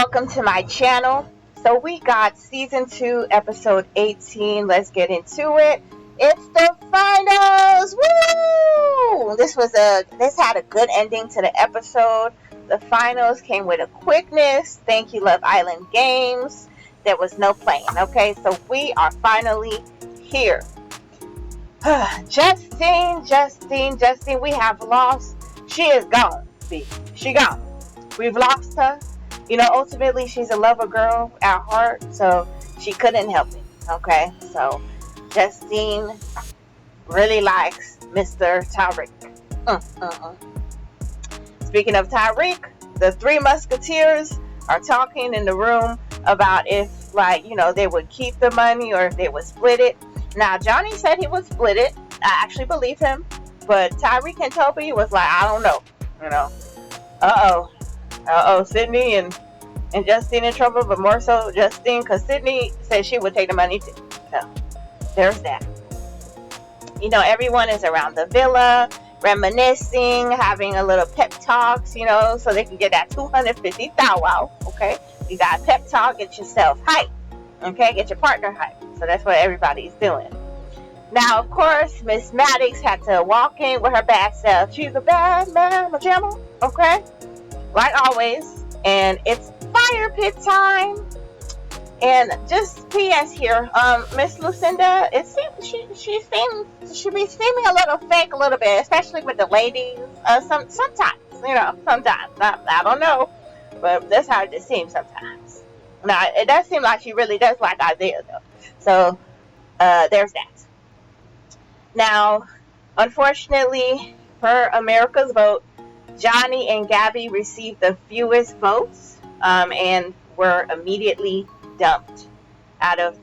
welcome to my channel. So we got season 2 episode 18. Let's get into it. It's the finals. Woo! This had a good ending to the episode. The finals came with a quickness. Thank you, Love Island Games. There was no playing. Okay, so we are finally here. Justine, we have lost. She is gone. She gone. We've lost her. You know, ultimately, she's a lover girl at heart, so she couldn't help it. Okay, so Justine really likes Mr. Tariq. Speaking of Tariq, the three musketeers are talking in the room about if, they would keep the money or if they would split it. Now, Johnny said he would split it. I actually believe him, but Tariq and Toby was like, I don't know. Sydney and Justine in trouble, but more so Justine, because Sydney said she would take the money too. So there's that. Everyone is around the villa, reminiscing, having a little pep talks, so they can get that 250 thou wow. Okay, you got pep talk, get yourself hype. Okay, get your partner hype. So that's what everybody's doing. Now, of course, Miss Maddox had to walk in with her bad self. She's a bad mama jamma. Okay, like always. And it's fire pit time. And just P.S. here, Miss Lucinda, it seems she be seeming a little fake, a little bit, especially with the ladies. Sometimes. I don't know, but that's how it just seems sometimes. Now, it does seem like she really does like Isaiah, though. So, there's that. Now, unfortunately, per America's vote, Johnny and Gabby received the fewest votes and were immediately dumped out of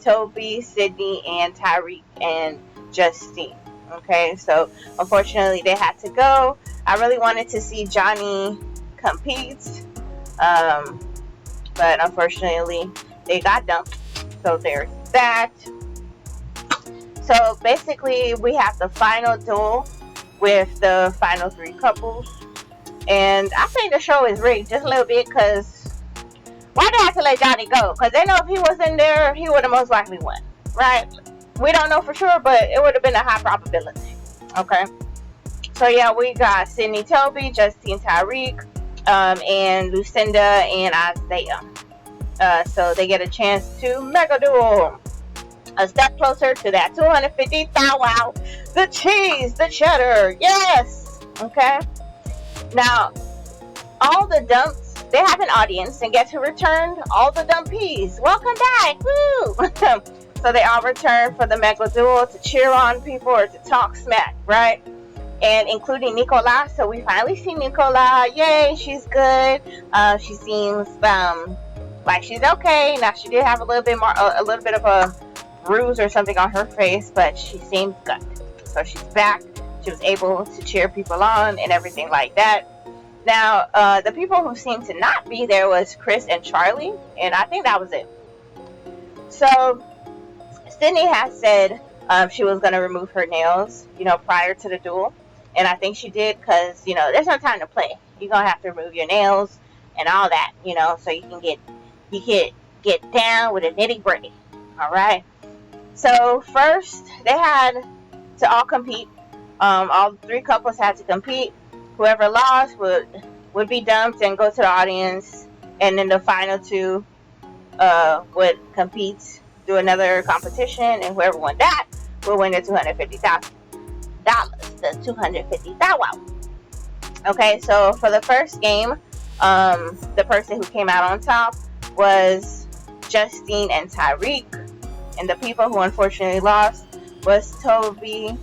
Toby, Sydney, and Tyreek and Justine. Okay, so unfortunately they had to go. I really wanted to see Johnny compete, but unfortunately they got dumped. So there's that. So basically, we have the final duel with the final three couples. And I think the show is rigged just a little bit because why they have to let Johnny go? Because they know if he was in there, he would have most likely won, right? We don't know for sure, but it would have been a high probability. Okay. So yeah, we got Sydney, Toby, Justine, Tyreek, and Lucinda and Isaiah. So they get a chance to mega duel. A step closer to that 250 thou wow. The cheese, the cheddar, yes. Okay. Now, all the dumps, they have an audience, and guess who returned? All the dumpies. Welcome back, woo! So they all returned for the mega duel to cheer on people or to talk smack, right? And including Nicola. So we finally see Nicola. Yay, she's good. She seems like she's okay. Now she did have a little bit of a bruise or something on her face, but she seems good. So she's back. She was able to cheer people on and everything like that. Now, the people who seemed to not be there was Chris and Charlie, and I think that was it. So Sydney has said she was going to remove her nails, prior to the duel, and I think she did because, there's no time to play. You're going to have to remove your nails and all that, so you can get down with a nitty-gritty. All right. So first, they had to all compete. All three couples had to compete. Whoever lost would be dumped and go to the audience. And then the final two would compete, do another competition, and whoever won that will win the $250,000. The 250 thou wow. Okay, so for the first game, the person who came out on top was Justine and Tyreek. And the people who unfortunately lost was Toby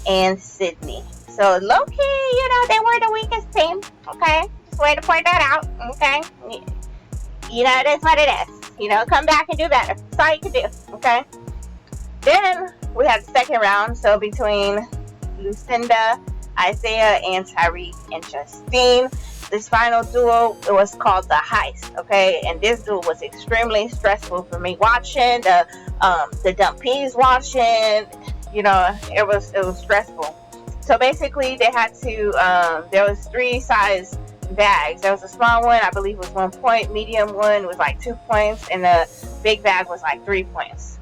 and Sydney. So low-key, they were the weakest team. Okay? Just way to point that out. Okay? It is what it is. Come back and do better. That's all you can do. Okay? Then we had the second round. So between Lucinda, Isaiah, and Tyreek and Justine. This final duel, it was called the heist, okay? And this duel was extremely stressful for me watching, the dump peas watching, it was stressful. So basically, they had to. There was 3 size bags. There was a small one, I believe, was 1 point. Medium one was like 2 points, and the big bag was like 3 points.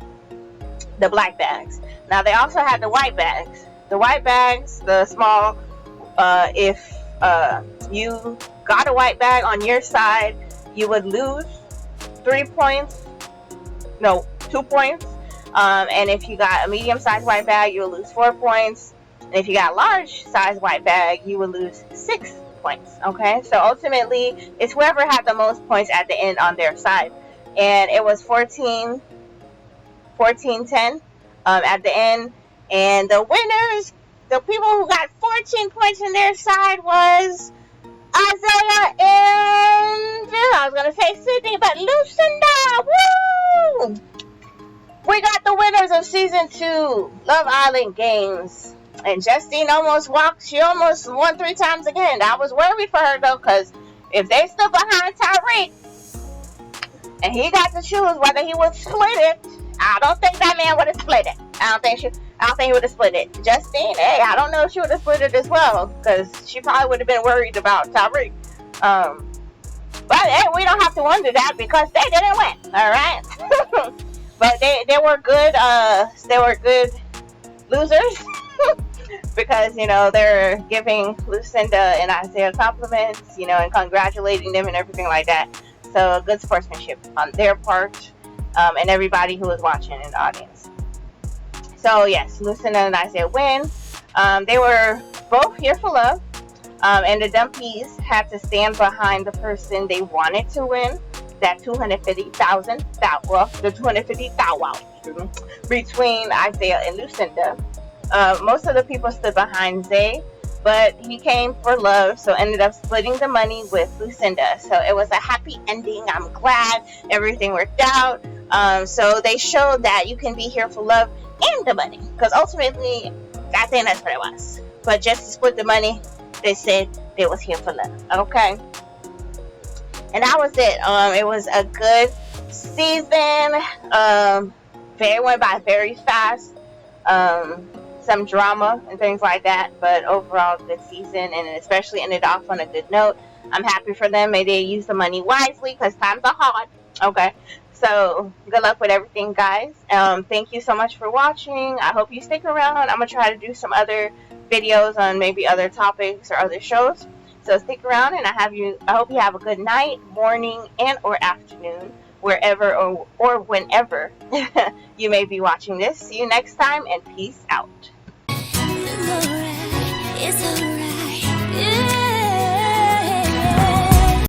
The black bags. Now they also had the white bags. The white bags, the small. If you got a white bag on your side, you would lose 3 points. No, 2 points. And if you got a medium-sized white bag, you will lose 4 points. And if you got a large-sized white bag, you will lose 6 points. Okay, so ultimately, it's whoever had the most points at the end on their side. And it was 14-10 at the end. And the winners, the people who got 14 points on their side, was Isaiah and I was gonna say Sydney, but Lucinda. Woo! We got the winners of season 2, Love Island Games. And Justine almost walked. She almost won 3 times again. I was worried for her though, because if they stood behind Tyreek and he got to choose whether he would split it, I don't think that man would have split it. I don't think he would have split it. Justine, hey, I don't know if she would have split it as well, because she probably would have been worried about Tyreek. But hey, we don't have to wonder that because they didn't win. All right. But they were good. They were good losers because they're giving Lucinda and Isaiah compliments, and congratulating them and everything like that. So good sportsmanship on their part, and everybody who was watching in the audience. So yes, Lucinda and Isaiah win. They were both here for love, and the Dumpies had to stand behind the person they wanted to win. That 250,000, the 250,000 between Isaiah and Lucinda. Most of the people stood behind Zay, but he came for love, so ended up splitting the money with Lucinda. So it was a happy ending. I'm glad everything worked out. So they showed that you can be here for love and the money, because ultimately, I think that's what it was. But just to split the money, they said they was here for love. Okay. And that was it. It was a good season. It went by very fast. Some drama and things like that, but overall good season, and especially ended off on a good note. I'm happy for them. May they use the money wisely, because times are hard. Okay. So good luck with everything, guys. Thank you so much for watching. I hope you stick around. I'm gonna try to do some other videos on maybe other topics or other shows. So stick around, and I hope you have a good night, morning, and or afternoon, wherever or whenever you may be watching this. See you next time, and peace out.